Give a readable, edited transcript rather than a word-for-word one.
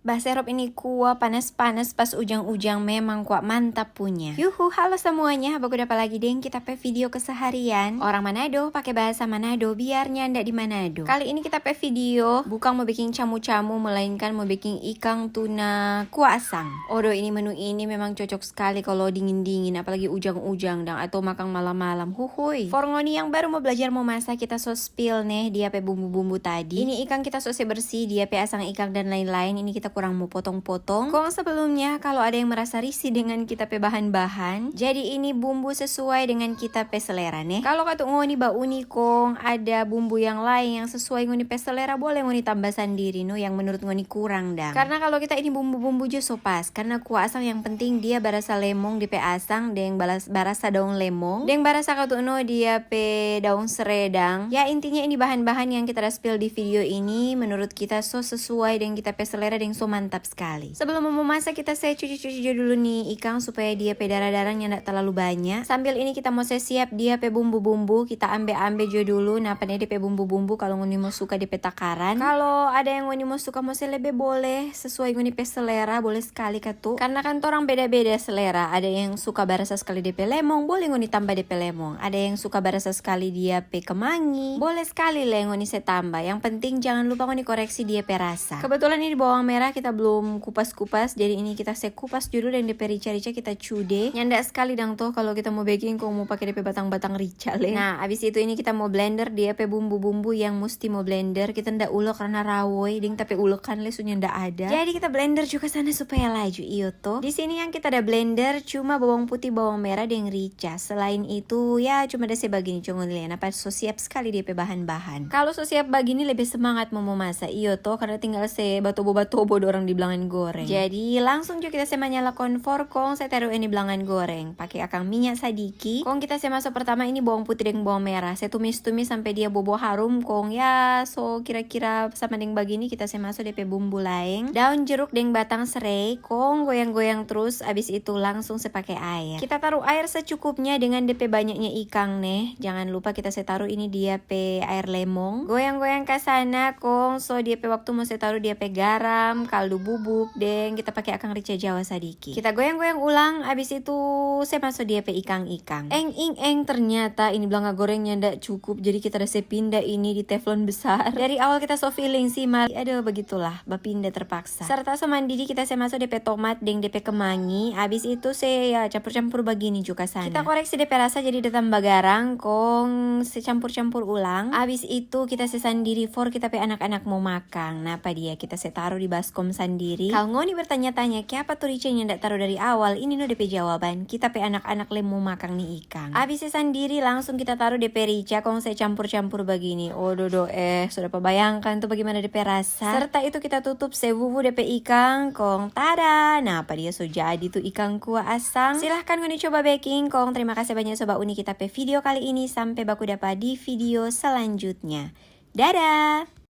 Bahasa Arab ini kuah panas-panas pas ujang-ujang memang kuat mantap punya. Yuhu, halo semuanya, baku dapat lagi deng kita pe video keseharian orang Manado pakai bahasa Manado biar nyanda di Manado. Kali ini kita pe video bukan mau bikin camu-camu melainkan mau bikin ikan tuna kuah asang. Odo ini menu ini memang cocok sekali kalau dingin-dingin apalagi ujang-ujang dan atau makan malam-malam. Huhuy. For ngoni yang baru mau belajar mau masak kita so spill nih dia pe bumbu-bumbu tadi. Ini ikan kita selesai bersih, dia pe asang ikan dan lain-lain. Ini kita kurang mau potong-potong. Kong sebelumnya kalau ada yang merasa risih dengan kita pe bahan-bahan, jadi ini bumbu sesuai dengan kita pe selera nih. Kalau kata ngoni bau uni kong ada bumbu yang lain yang sesuai ngoni pe selera boleh ngoni tambah sendiri no yang menurut ngoni kurang dah. Karena kalau kita ini bumbu-bumbu jo so pas. Karena kuah asang yang penting dia barasa lemong di pe asang, deng barasa daun lemong, deng barasa kata no dia pe daun seredang. Ya intinya ini bahan-bahan yang kita spill di video ini menurut kita so sesuai dengan kita pe selera dan so mantap sekali. Sebelum mau masak kita saya cuci-cuci dulu nih ikan supaya dia pe darah-darahnya tidak terlalu banyak. Sambil ini kita mau siap dia pe bumbu-bumbu, kita ambil jo dulu. Nah pada dia pe bumbu-bumbu kalau ngoni mau suka di pe takaran. Kalau ada yang ngoni mau suka mau lebih boleh sesuai ngoni pe selera boleh sekali katu. Karena kan orang beda-beda selera. Ada yang suka barasa sekali di pe lemong, boleh ngoni tambah di pe lemong. Ada yang suka barasa sekali dia pe kemangi, boleh sekali lah ngoni saya tambah. Yang penting jangan lupa ngoni koreksi dia pe rasa. Kebetulan ini bawang merah kita belum kupas-kupas, jadi ini kita kupas dulu dan DP rica-rica kita cude. Nyanda sekali dang toh kalau kita mau baking kok mau pakai DP batang-batang rica le. Nah, abis itu ini kita mau blender DP bumbu-bumbu yang mesti mau blender. Kita ndak ulek karena rawoy, ding tapi ulekan le sunya ndak ada. Jadi kita blender juga sana supaya laju iyo toh. Di sini yang kita ada blender cuma bawang putih, bawang merah dan rica. Selain itu ya cuma ada sebagini cungun lian. Apa so siap sekali DP bahan-bahan. Kalau so siap begini lebih semangat mau memasak iyo toh karena tinggal batu-batu orang di belangan goreng. Jadi langsung juga kita nyala kompor kong saya taruh ini belangan goreng. Pakai akang minyak sadiki. Kong kita masuk pertama ini bawang putih dan bawang merah. Saya tumis-tumis sampai dia bobo harum kong ya so kira-kira sama dengan begini kita masuk DP bumbu lain. Daun jeruk dan batang serai kong goyang-goyang terus. Abis itu langsung saya pakai air. Kita taruh air secukupnya dengan DP banyaknya ikan nih. Jangan lupa kita taruh ini dia pe air lemong. Goyang-goyang ke sana kong so dia pe waktu mau saya taruh dia pe garam, kaldu bubuk, dan kita pakai akang rica Jawa sadiki. Kita goyang-goyang ulang, abis itu saya masuk dia pe ikan-ikan. Ternyata ini belanga gorengnya ndak cukup, jadi kita udah pindah ini di teflon besar. Dari awal kita so feeling sih, aduh begitulah, bapindah terpaksa. Serta so mandiri kita saya masuk DP tomat, dan DP kemangi, abis itu saya ya campur-campur begini juga sana. Kita koreksi DP rasa jadi ditambah garang, kong saya campur-campur ulang. Abis itu kita sendiri for kita pe anak-anak mau makan. Nah apa dia kita taruh di baskom sendiri. Kalau ngoni bertanya-tanya kenapa tuh ricanya ndak taruh dari awal, ini no DP jawaban. Kita pe anak-anak lemu makan nih ikan. Abis sendiri langsung kita taruh DP rica kong saya campur-campur begini. Oh dodo sudah bayangkan tuh bagaimana DP rasa. Serta itu kita tutup sebubu DP ikan kong tada. Nah apa dia so jadi tuh ikan kuah asang. Silahkan ngoni coba baking kong. Terima kasih banyak sobat uni kita pe video kali ini. Sampai baku dapat di video selanjutnya. Dadah.